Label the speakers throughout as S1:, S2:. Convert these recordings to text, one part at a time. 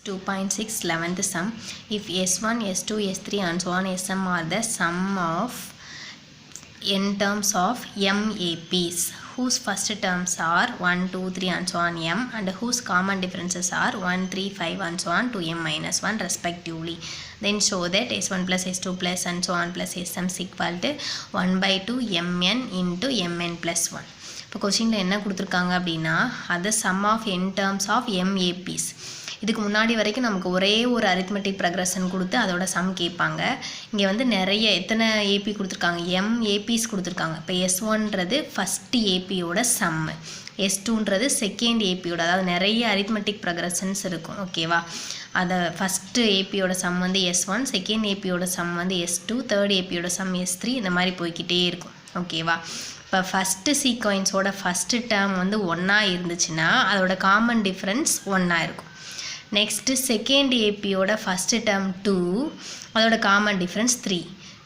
S1: 2.6 11th sum. If S1, S2, S3 and so on Sm are the sum of n terms of MAPs whose first terms are 1, 2, 3 and so on m and whose common differences are 1, 3, 5 and so on to m minus 1 respectively. Then show that S1 plus S2 plus and so on plus Sm is equal to 1 by 2 mn into mn plus 1. இப்போ கொஸ்டினில் என்ன கொடுத்துருக்காங்க அப்படின்னா அது sum of n terms of MAPs. இதுக்கு முன்னாடி வரைக்கும் நமக்கு ஒரே ஒரு அரித்மெட்டிக் ப்ரக்ரஷன் கொடுத்து அதோட சம் கேட்பாங்க. இங்கே வந்து நிறைய எத்தனை ஏபி கொடுத்துருக்காங்க, MAPs கொடுத்துருக்காங்க. இப்போ S1ன்றது ஃபஸ்ட்டு ஏபியோட சம்மு, S2ன்றது செகண்ட் ஏபியோட, அதாவது நிறைய அரித்மெட்டிக் ப்ரக்ரஷன்ஸ் இருக்கும். ஓகேவா, அதை ஃபஸ்ட்டு ஏபியோட சம் வந்து S1, செகண்ட் ஏபியோட சம் வந்து S2, தேர்ட் ஏபியோட சம் S3, இந்த மாதிரி போய்கிட்டே இருக்கும். ஓகேவா, இப்போ ஃபஸ்ட்டு சீக்வன்ஸோட ஃபஸ்ட்டு டேர்ம் வந்து ஒன்றா இருந்துச்சுன்னா அதோட காமன் டிஃப்ரென்ஸ் ஒன்றா இருக்கும். நெக்ஸ்ட்டு செகண்ட் ஏபியோட ஃபஸ்ட்டு டேர்ம் 2, அதோட காமன் டிஃப்ரென்ஸ் 3.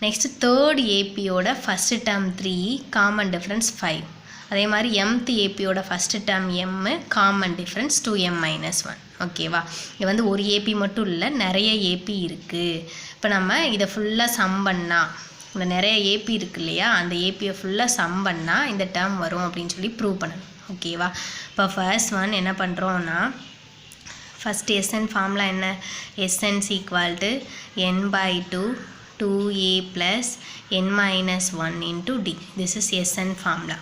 S1: நெக்ஸ்ட்டு தேர்ட் ஏபியோட ஃபஸ்ட்டு டேர்ம் 3, காமன் டிஃப்ரென்ஸ் 5. அதே மாதிரி mth ஏபியோட first term m, common difference 2m minus 1. ஓகேவா, இது வந்து ஒரு ஏபி மட்டும் இல்லை, நிறைய ஏபி இருக்குது. இப்போ நம்ம இதை ஃபுல்லாக சம் பண்ணால் இந்த நிறைய ஏபி இருக்கு இல்லையா, அந்த ஏபியை ஃபுல்லாக சம் பண்ணால் இந்த டேர்ம் வரும் அப்படின்னு சொல்லி ப்ரூவ் பண்ணணும். ஓகேவா, இப்போ ஃபர்ஸ்ட் ஒன் என்ன பண்ணுறோன்னா, ஃபஸ்ட் Sn ஃபார்முலா என்ன, Sn equal to n by 2 2a plus n minus 1 into d. This is Sn formula.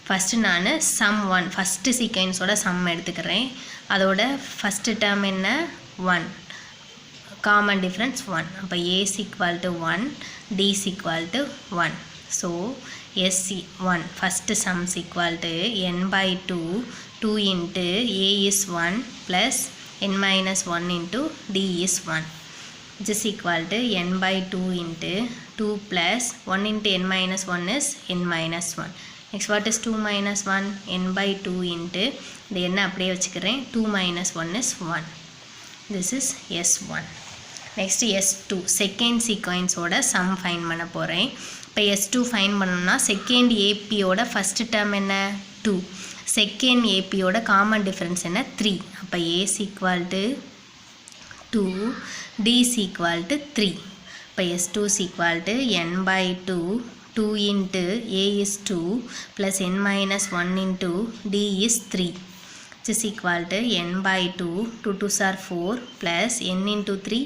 S1: First நான் சம் 1 ஃபஸ்ட்டு சீக்வன்ஸோட சம் எடுத்துக்கிறேன். அதோட ஃபஸ்ட்டு டேர்ம் என்ன 1, common difference 1. அப்போ a is equal to 1, d is equal to 1. So S1 first sum is equal to n by 2 into a is 1 plus n minus 1 into d is 1, which is equal to n by 2 into 2 plus 1 into n minus 1 is n minus 1. Next what is 2 minus 1, n by 2 into இந்த என்ன அப்படியே வச்சுக்கிறேன், 2 minus 1 is 1. This is S1. Next S2 second சீக்வன்ஸோட sum find பண்ண போகிறேன். இப்போ S2 fine பண்ணணும்னா second ஏபியோட ஃபஸ்ட்டு டேர்ம் என்ன 2, செகண்ட் ஏபியோட காமன் டிஃப்ரென்ஸ் என்ன 3. அப்போ A is equal to 2, D is equal to 3. இப்போ S2 is equal to n by 2 2 into A is 2 plus n minus 1 into D is 3, which is equal to n by 2 2 2s are 4 plus n into 3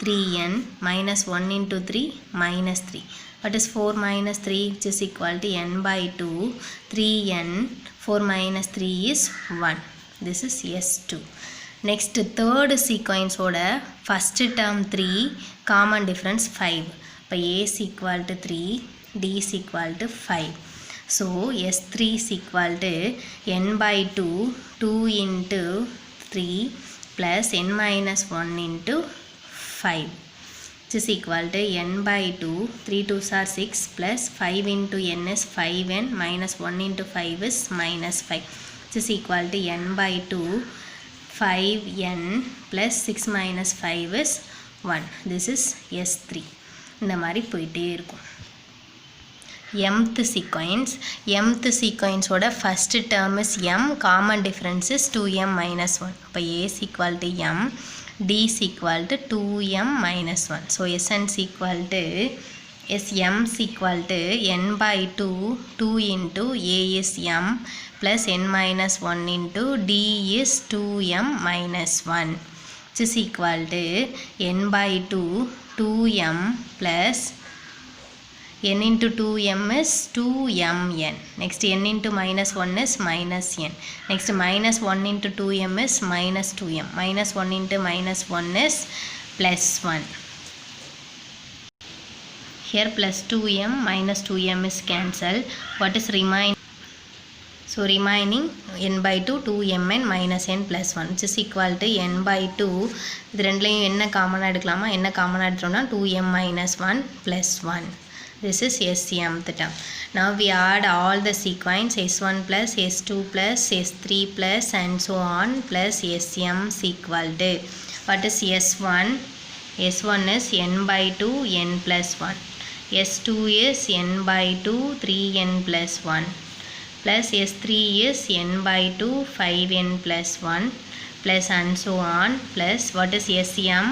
S1: 3n minus 1 into 3 minus 3. What is 4 minus 3, which is equal to n by 2 3n 4 minus 3 is 1. This is S2. Next third sequence oda first term 3, common difference 5. இப்போ A is equal to 3, D is equal to 5. So S3 is equal to n by 2 2 into 3 plus n minus 1 into 5, which is equal to n by 2 3 2s are 6 plus 5 into n is 5n minus 1 into 5 is minus 5, which is equal to n by 2 5n plus 6 minus 5 is 1. This is S3. இந்த மாதிரி போயிட்டே இருக்கும். mth sequence ஓட first term is m, common difference is 2m minus 1. அப்போ A is equal to m, D is equal to 2m minus 1. So Sn is equal to Sm is equal to n by 2 2 into A is m plus n minus 1 into D is 2m minus 1, which is equal to n by 2 2m plus n into 2m is 2mn. Next n into minus 1 is minus n. Next minus 1 into 2m is minus 2m. Minus 1 into minus 1 is plus 1. Here plus 2m minus 2m is cancelled. What is remain? So remaining n by 2 2mn minus n plus 1, which is equal to n by 2. இது ரெண்டுலையும் என்ன காமனாக எடுக்கலாமா, என்ன காமனாக எடுத்தோம்னா 2m minus 1 plus 1. This is Smth term. Now we add all the sequence S1 plus S2 plus S3 plus and so on plus Sm is equal to, what is S1? S1 is n by 2 n plus 1. S2 is n by 2 3n plus 1 plus S3 is n by 2 5n plus 1 plus and so on plus what is Sm?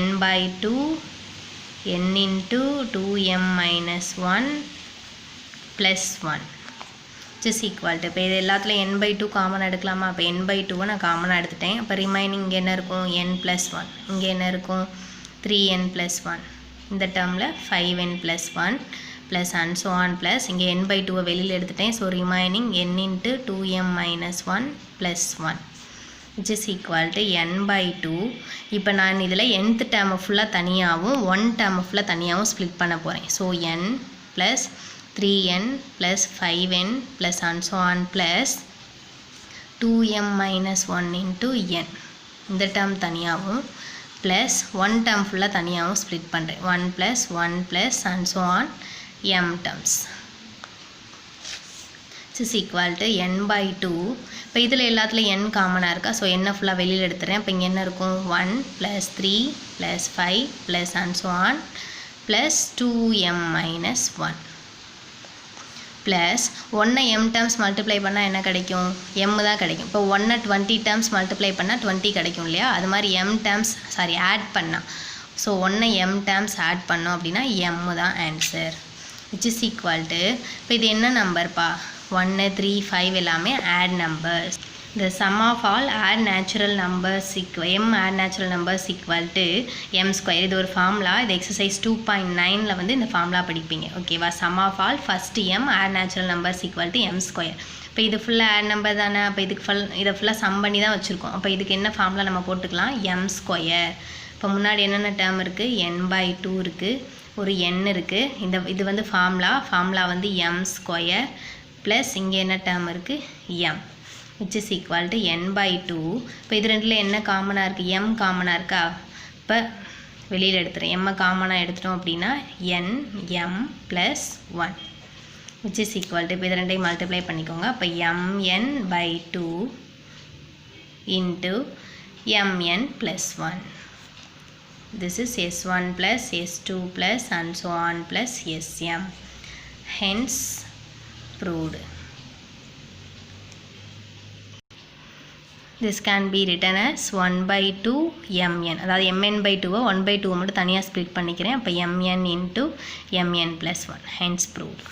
S1: n by 2 n into 2m minus 1 plus 1 which is equal to இப்போ இது எல்லாத்துலையும் n by 2 காமனாக எடுக்கலாமா? அப்போ n by 2 நான் காமனாக எடுத்துட்டேன். அப்போ ரிமைனிங் இங்கே என்ன இருக்கும்? n plus 1. இங்கே என்ன இருக்கும்? 3n plus 1. இந்த டேர்மில் 5n plus 1 plus and so on plus இங்கே n by 2 வெளியில் எடுத்துட்டேன். So remaining n into 2m minus 1 plus 1 which is equal to n by 2. இப்போ நான் இதில் nth டேர்மை ஃபுல்லாக தனியாகவும் 1 டேர்மை ஃபுல்லாக தனியாகவும் ஸ்ப்ளிட் பண்ண போகிறேன். So n plus 3n plus 5n plus and so on plus 2m minus 1 into n இந்த டேர்ம் தனியாகவும் plus 1 டேர்ம் ஃபுல்லாக தனியாகவும் ஸ்ப்ளிட் பண்ணுறேன். 1 plus 1 plus and so on m terms is equal to n by 2. இப்போ இதில் எல்லாத்துலையும் n காமனாக இருக்கா? ஸோ n ஃபுல்லாக வெளியில் எடுத்துகிறேன். இப்போ இங்கே என்ன இருக்கும்? 1 plus 3 plus 5 plus and so on plus 2m minus 1 plus 1 m terms multiply பண்ணால் என்ன கிடைக்கும்? m தான் கிடைக்கும். இப்போ 1 20 terms மல்டிப்ளை பண்ணால் 20 கிடைக்கும் இல்லையா? அது மாதிரி m terms ஆட் பண்ணால் ஸோ 1 m terms ஆட் பண்ணோம் அப்படின்னா m தான் answer which is equal to இப்போ இது என்ன நம்பர்ப்பா? 1 3 5 எல்லாமே add numbers. The sum of all add natural numbers m add natural numbers equal to m square. இது ஒரு ஃபார்முலா. இது எக்ஸசைஸ் 2.9ல வந்து இந்த ஃபார்முலா படிப்பீங்க. ஓகேவா? sum of all first m add natural numbers equal to m square. இப்போ இது ஃபுல்லாக ஆட் நம்பர் தானே. அப்போ இதுக்கு இதை ஃபுல்லாக சம் பண்ணி தான் வச்சுருக்கோம். அப்போ இதுக்கு என்ன ஃபார்முலா நம்ம போட்டுக்கலாம்? m square. இப்போ முன்னாடி என்னென்ன டேர்ம் இருக்குது? n by 2 இருக்குது, ஒரு n இருக்குது. இது வந்து ஃபார்முலா வந்து m ஸ்கொயர் ப்ளஸ் இங்கே என்ன டேர்ம் இருக்குது? m which is equal to n by 2. இப்போ இது ரெண்டில் என்ன காமனாக இருக்குது? m காமனாக இருக்கா? இப்போ வெளியில் எடுத்துகிறேன். m காமனாக எடுத்துட்டோம் அப்படின்னா n m plus 1 which is equal to இப்போ இது ரெண்டையும் மல்டிப்ளை பண்ணிக்கோங்க. அப்போ mn by 2 into mn plus 1. This is s1 plus s2 plus and so on plus sm. Hence proved. This can be written as 1 by 2 mn. அதாவது mn by 2 1 by 2 மட்டும் தனியாக split பண்ணிக்கிறேன். அப்போ mn into mn plus 1. Hence proved.